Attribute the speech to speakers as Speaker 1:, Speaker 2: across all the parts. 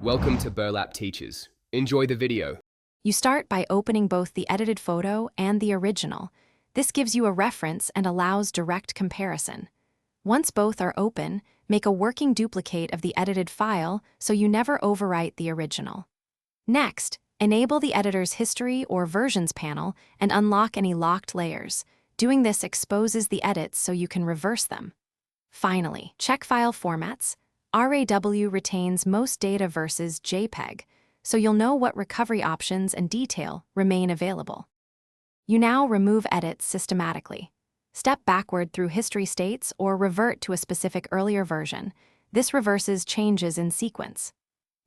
Speaker 1: Welcome to Burlap Teachers. Enjoy the video.
Speaker 2: You start by opening both the edited photo and the original. This gives you a reference and allows direct comparison. Once both are open, make a working duplicate of the edited file so you never overwrite the original. Next, enable the editor's history or versions panel and unlock any locked layers. Doing this exposes the edits so you can reverse them. Finally, check file formats. RAW retains most data versus JPEG, so you'll know what recovery options and detail remain available. You now remove edits systematically. Step backward through history states or revert to a specific earlier version. This reverses changes in sequence.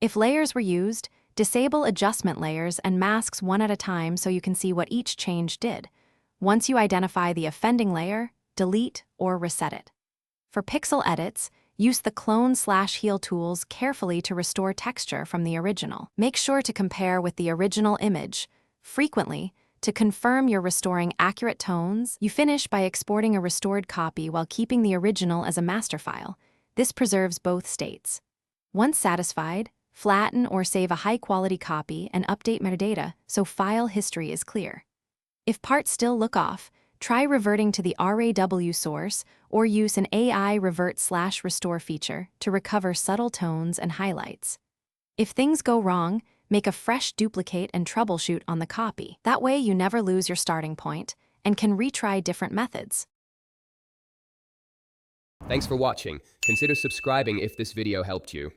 Speaker 2: If layers were used, disable adjustment layers and masks one at a time so you can see what each change did. Once you identify the offending layer, delete or reset it. For pixel edits, use the clone/heal tools carefully to restore texture from the original. Make sure to compare with the original image. Frequently, to confirm you're restoring accurate tones, you finish by exporting a restored copy while keeping the original as a master file. This preserves both states. Once satisfied, flatten or save a high-quality copy and update metadata so file history is clear. If parts still look off, try reverting to the RAW source or use an AI revert/restore feature to recover subtle tones and highlights. If things go wrong, make a fresh duplicate and troubleshoot on the copy. That way you never lose your starting point and can retry different methods.
Speaker 1: Thanks for watching. Consider subscribing if this video helped you.